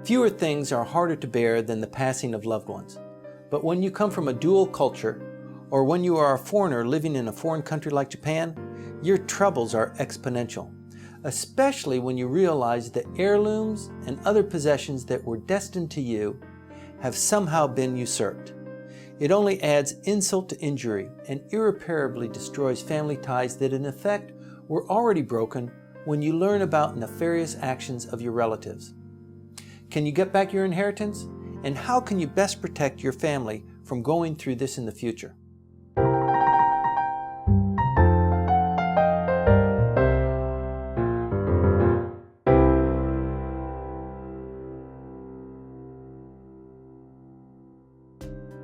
Fewer things are harder to bear than the passing of loved ones. But when you come from a dual culture, or when you are a foreigner living in a foreign country like Japan, your troubles are exponential, especially when you realize that heirlooms and other possessions that were destined to you have somehow been usurped. It only adds insult to injury and irreparably destroys family ties that in effect were already broken when you learn about nefarious actions of your relatives. Can you get back your inheritance? And how can you best protect your family from going through this in the future?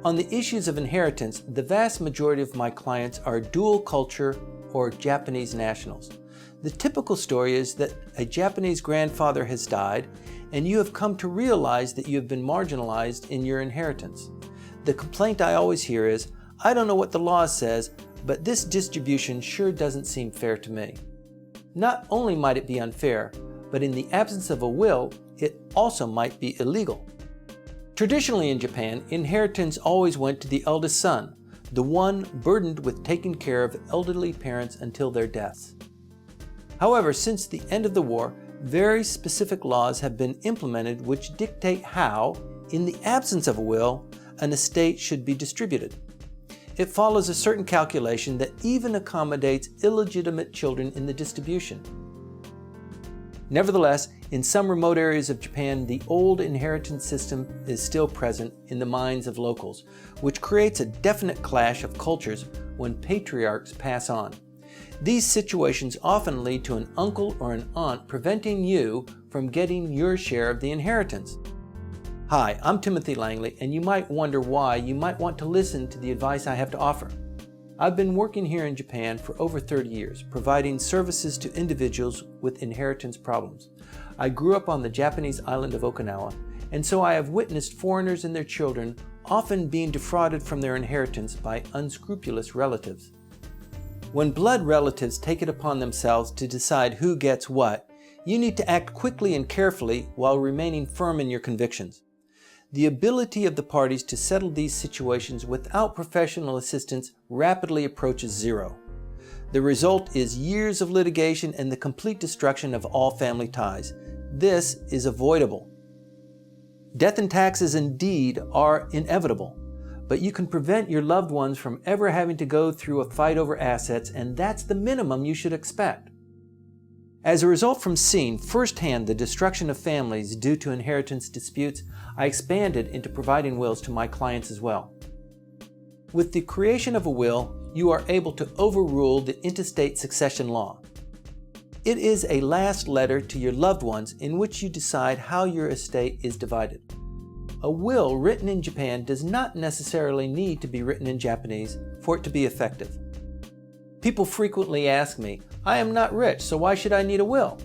On the issues of inheritance, the vast majority of my clients are dual culture or Japanese nationals. The typical story is that a Japanese grandfather has died and you have come to realize that you have been marginalized in your inheritance. The complaint I always hear is, "I don't know what the law says, but this distribution sure doesn't seem fair to me." Not only might it be unfair, but in the absence of a will, it also might be illegal. Traditionally in Japan, inheritance always went to the eldest son, the one burdened with taking care of elderly parents until their deaths. However, since the end of the war, very specific laws have been implemented which dictate how, in the absence of a will, an estate should be distributed. It follows a certain calculation that even accommodates illegitimate children in the distribution. Nevertheless, in some remote areas of Japan, the old inheritance system is still present in the minds of locals, which creates a definite clash of cultures when patriarchs pass on. These situations often lead to an uncle or an aunt preventing you from getting your share of the inheritance. Hi, I'm Timothy Langley, and you might wonder why you might want to listen to the advice I have to offer. I've been working here in Japan for over 30 years, providing services to individuals with inheritance problems. I grew up on the Japanese island of Okinawa, and so I have witnessed foreigners and their children often being defrauded from their inheritance by unscrupulous relatives. When blood relatives take it upon themselves to decide who gets what, you need to act quickly and carefully while remaining firm in your convictions. The ability of the parties to settle these situations without professional assistance rapidly approaches zero. The result is years of litigation and the complete destruction of all family ties. This is avoidable. Death and taxes indeed are inevitable, but you can prevent your loved ones from ever having to go through a fight over assets, and that's the minimum you should expect. As a result from seeing firsthand the destruction of families due to inheritance disputes, I expanded into providing wills to my clients as well. With the creation of a will, you are able to overrule the intestate succession law. It is a last letter to your loved ones in which you decide how your estate is divided. A will written in Japan does not necessarily need to be written in Japanese for it to be effective. People frequently ask me, "I am not rich, so why should I need a will?"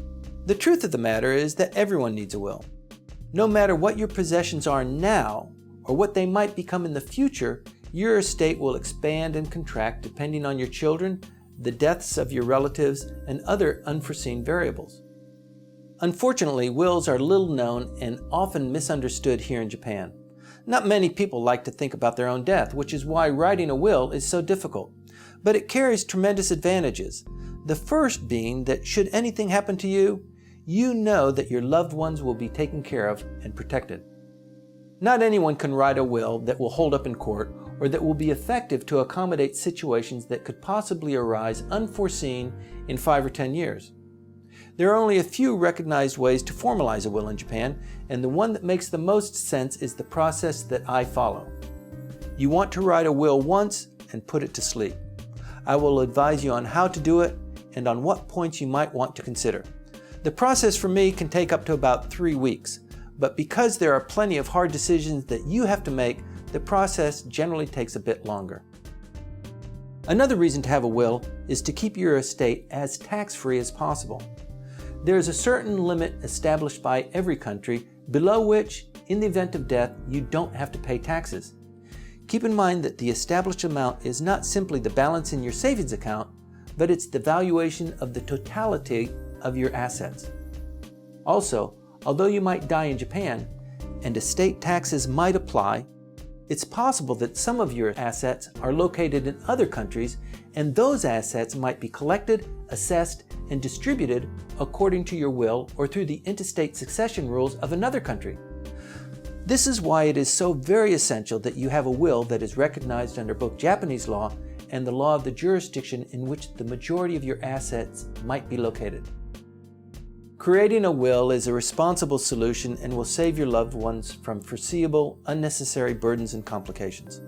The truth of the matter is that everyone needs a will. No matter what your possessions are now, or what they might become in the future, your estate will expand and contract depending on your children, the deaths of your relatives, and other unforeseen variables. Unfortunately, wills are little known and often misunderstood here in Japan. Not many people like to think about their own death, which is why writing a will is so difficult. But it carries tremendous advantages. The first being that should anything happen to you, you know that your loved ones will be taken care of and protected. Not anyone can write a will that will hold up in court or that will be effective to accommodate situations that could possibly arise unforeseen in 5 or 10 years. There are only a few recognized ways to formalize a will in Japan, and the one that makes the most sense is the process that I follow. You want to write a will once and put it to sleep. I will advise you on how to do it and on what points you might want to consider. The process for me can take up to about 3 weeks, but because there are plenty of hard decisions that you have to make, the process generally takes a bit longer. Another reason to have a will is to keep your estate as tax-free as possible. There is a certain limit established by every country below which, in the event of death, you don't have to pay taxes. Keep in mind that the established amount is not simply the balance in your savings account, but it's the valuation of the totality of your assets. Also, although you might die in Japan, and estate taxes might apply, it's possible that some of your assets are located in other countries, and those assets might be collected, assessed, and distributed according to your will or through the intestate succession rules of another country. This is why it is so very essential that you have a will that is recognized under both Japanese law and the law of the jurisdiction in which the majority of your assets might be located. Creating a will is a responsible solution and will save your loved ones from foreseeable, unnecessary burdens and complications.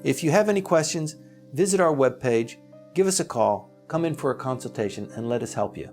If you have any questions, visit our webpage, give us a call, come in for a consultation, and let us help you.